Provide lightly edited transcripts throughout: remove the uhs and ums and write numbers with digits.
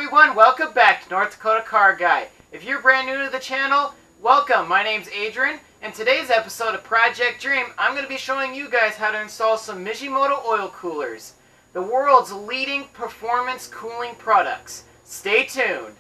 everyone, welcome back to North Dakota Car Guy. If you're brand new to the channel, welcome. My name's Adrian, and today's episode of Project Dream, I'm going to be showing you guys how to install some Mishimoto oil coolers, the world's leading performance cooling products. Stay tuned.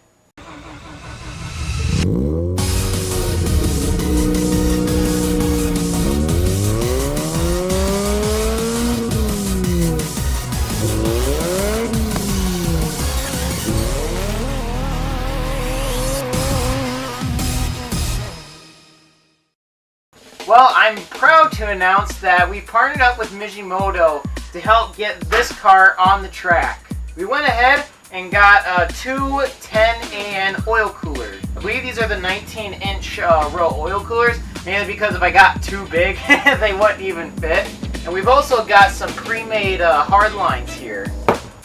Well, I'm proud to announce that we partnered up with Mishimoto to help get this car on the track. We went ahead and got two 10AN oil coolers. I believe these are the 19-inch row oil coolers, mainly because if I got too big, they wouldn't even fit. And we've also got some pre-made hard lines here.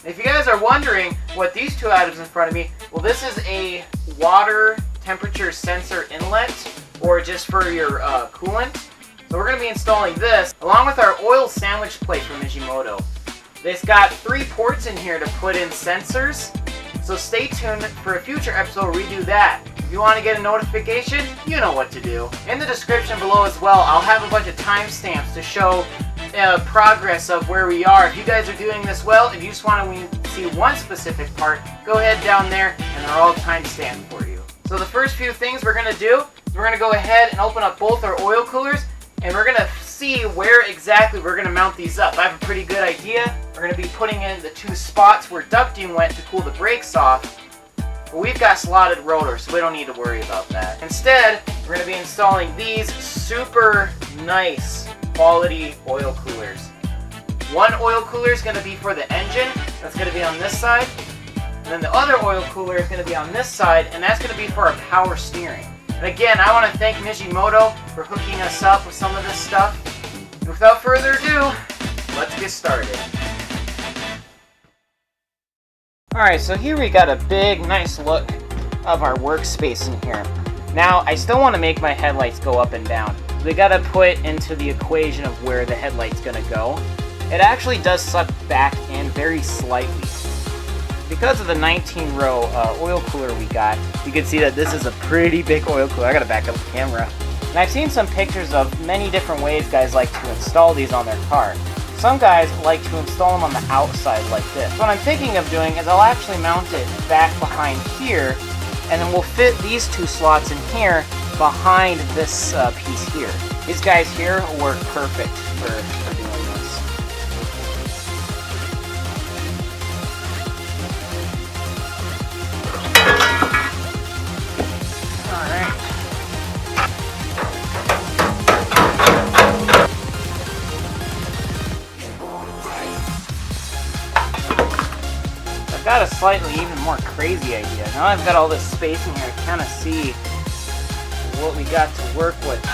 If you guys are wondering what these two items in front of me, well, this is a water temperature sensor inlet, or just for your coolant. So we're going to be installing this along with our oil sandwich plate from Mishimoto. It's got 3 ports in here to put in sensors, so stay tuned for a future episode where we do that. If you want to get a notification, you know what to do. In the description below as well, I'll have a bunch of timestamps to show progress of where we are. If you guys are doing this well, if you just want to see one specific part, go ahead down there and they're all timestamped for you. So the first few things we're going to do, we're going to go ahead and open up both our oil coolers, and we're going to see where exactly we're going to mount these up. I have a pretty good idea. We're going to be putting in the 2 spots where ducting went to cool the brakes off. But we've got slotted rotors, so we don't need to worry about that. Instead, we're going to be installing these super nice quality oil coolers. One oil cooler is going to be for the engine. That's going to be on this side. And then the other oil cooler is going to be on this side, and that's going to be for our power steering. And again, I want to thank Mishimoto for hooking us up with some of this stuff. And without further ado, let's get started. Alright, so here we got a big, nice look of our workspace in here. Now, I still want to make my headlights go up and down. We got to put into the equation of where the headlight's going to go. It actually does suck back in very slightly. Because of the 19-row oil cooler we got, you can see that this is a pretty big oil cooler. I gotta back up the camera. And I've seen some pictures of many different ways guys like to install these on their car. Some guys like to install them on the outside like this. What I'm thinking of doing is I'll actually mount it back behind here, and then we'll fit these 2 slots in here behind this piece here. These guys here work perfect for doing this. I've got a slightly even more crazy idea. Now I've got all this space in here to kind of see what we got to work with.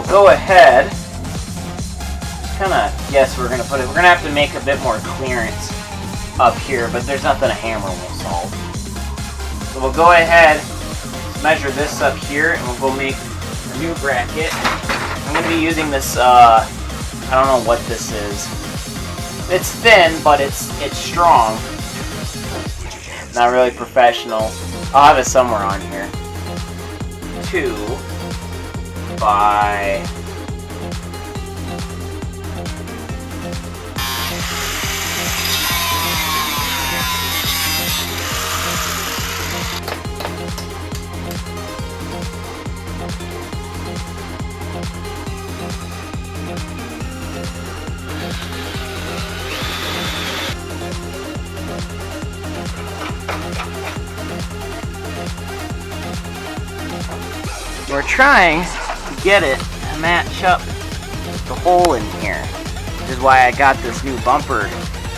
Go ahead, just kind of guess where we're going to put it. We're going to have to make a bit more clearance up here, but there's nothing a hammer will solve. So we'll go ahead, measure this up here, and we'll go make a new bracket. I'm going to be using this, I don't know what this is. It's thin, but it's strong. Not really professional. I'll have it somewhere on here. 2 by we're trying to get it to match up the hole in here, which is why I got this new bumper.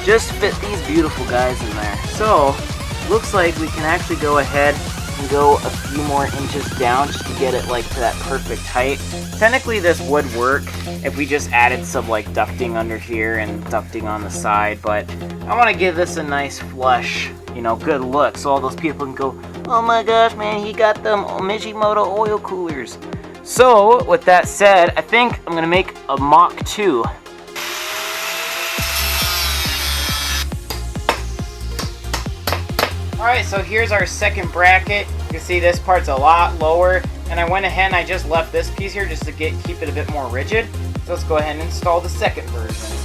Just fit these beautiful guys in there. So, looks like we can actually go ahead can go a few more inches down just to get it like to that perfect height. Technically this would work if we just added some like ducting under here and ducting on the side, but I want to give this a nice flush, you know, good look, so all those people can go, oh my gosh, man, he got them Mishimoto oil coolers. So with that said, I think I'm gonna make a Mach 2. Alright, so here's our second bracket. You can see this part's a lot lower, and I went ahead and I just left this piece here just to keep it a bit more rigid. So let's go ahead and install the second version.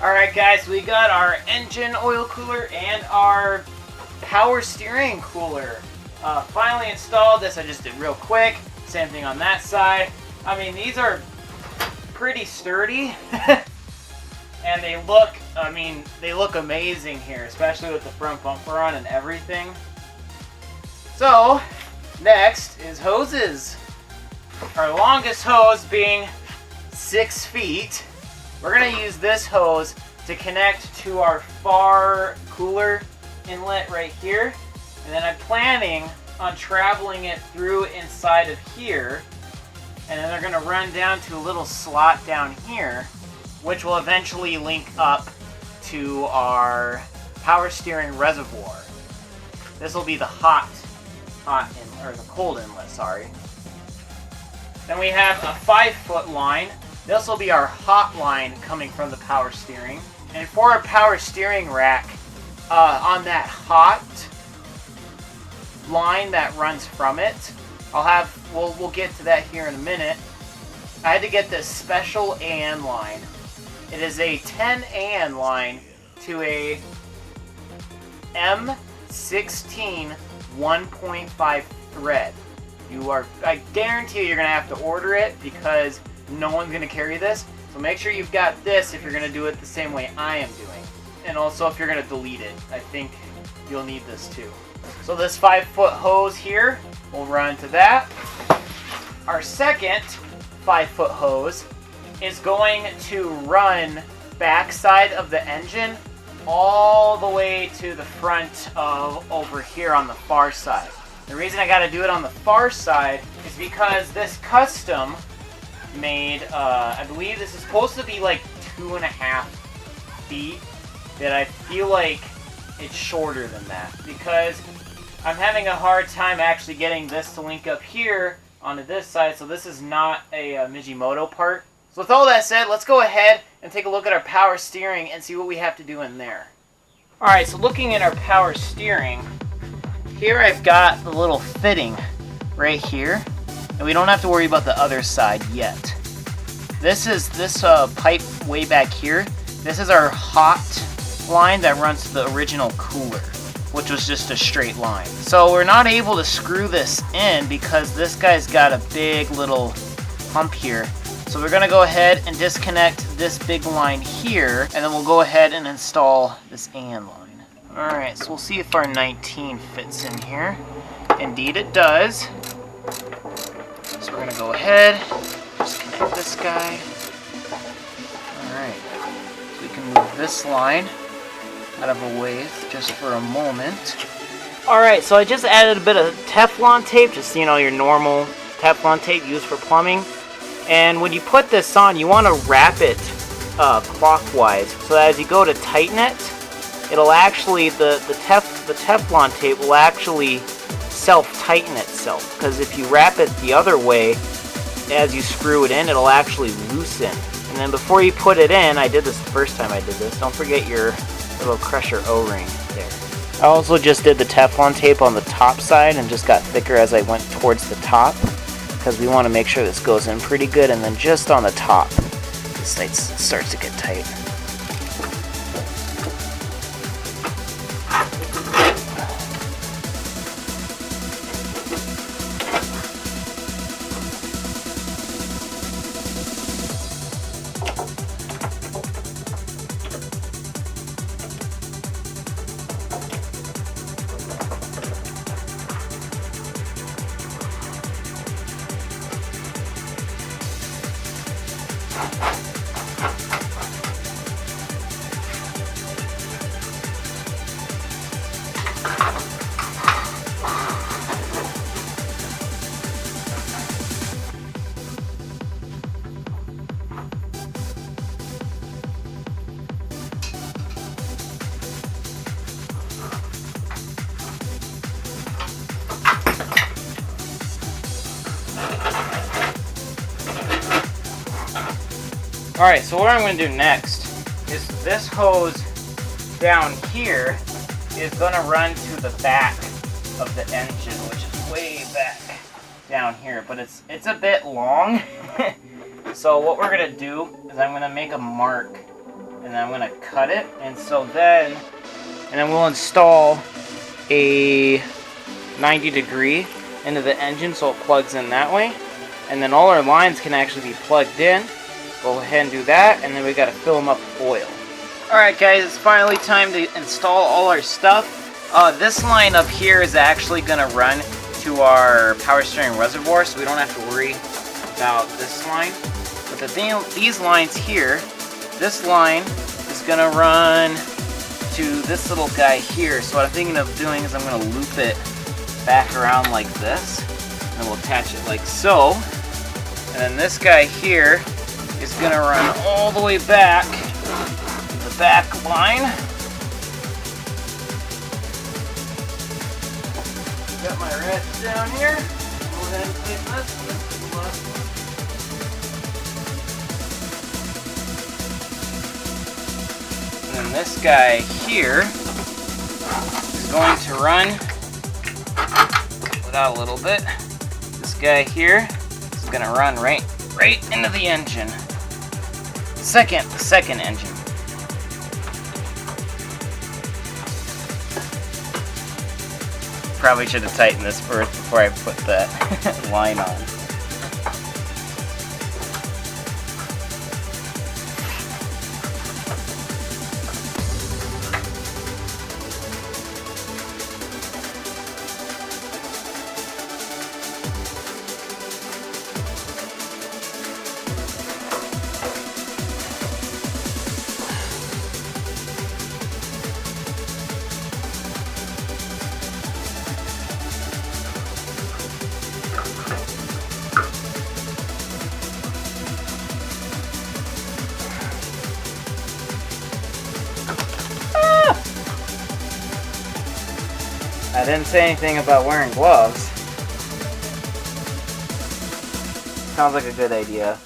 Alright guys, we got our engine oil cooler and our power steering cooler finally installed. This I just did real quick. Same thing on that side. I mean, these are pretty sturdy and they look, I mean, they look amazing here, especially with the front bumper on and everything. So, next is hoses. Our longest hose being 6 feet. We're going to use this hose to connect to our far cooler inlet right here. And then I'm planning on traveling it through inside of here. And then they're going to run down to a little slot down here, which will eventually link up to our power steering reservoir. This will be the hot inlet, or the cold inlet, sorry. Then we have a 5-foot line. This will be our hot line coming from the power steering. And for our power steering rack, on that hot line that runs from it, we'll get to that here in a minute. I had to get this special AN line. It is a 10 AN line to a M16 1.5 thread. I guarantee you're gonna have to order it because no one's going to carry this, so make sure you've got this if you're going to do it the same way I am doing. And also if you're going to delete it, I think you'll need this too. So this 5-foot hose here will run to that. Our second 5-foot hose is going to run backside of the engine all the way to the front of over here on the far side. The reason I got to do it on the far side is because this custom made, I believe this is supposed to be like 2.5 feet, that I feel like it's shorter than that because I'm having a hard time actually getting this to link up here onto this side, so this is not a Mishimoto part. So with all that said, let's go ahead and take a look at our power steering and see what we have to do in there. Alright, so looking at our power steering, here I've got the little fitting right here. And we don't have to worry about the other side yet. This pipe way back here. This is our hot line that runs to the original cooler, which was just a straight line. So we're not able to screw this in because this guy's got a big little hump here. So we're gonna go ahead and disconnect this big line here, and then we'll go ahead and install this AN line. Alright, so we'll see if our 19 fits in here. Indeed it does. So we're gonna go ahead, just connect this guy. Alright, so we can move this line out of the way just for a moment. Alright, so I just added a bit of Teflon tape, just, you know, your normal Teflon tape used for plumbing. And when you put this on, you want to wrap it clockwise, so that as you go to tighten it, it'll actually, the Teflon tape will actually self-tighten itself, because if you wrap it the other way, as you screw it in, it'll actually loosen. And then before you put it in, I did this the first time I did this, don't forget your little crusher O-ring there. I also just did the Teflon tape on the top side and just got thicker as I went towards the top, because we want to make sure this goes in pretty good, and then just on the top, this starts to get tight. Alright, so what I'm going to do next is this hose down here is going to run to the back of the engine, which is way back down here, but it's a bit long. So what we're going to do is I'm going to make a mark, and I'm going to cut it, and then we'll install a 90-degree into the engine so it plugs in that way, and then all our lines can actually be plugged in. Go ahead and do that, and then we got to fill them up with oil. Alright guys, it's finally time to install all our stuff. This line up here is actually going to run to our power steering reservoir, so we don't have to worry about this line. But these lines here, this line is going to run to this little guy here. So what I'm thinking of doing is I'm going to loop it back around like this, and then we'll attach it like so. And then this guy here is going to run all the way back to the back line. Got my ratchet down here. Go ahead and place this. This is the last one. And then this guy here is going to run, put out a little bit. This guy here is going to run right into the engine. Second engine. Probably should have tightened this first before I put that line on. I didn't say anything about wearing gloves. Sounds like a good idea.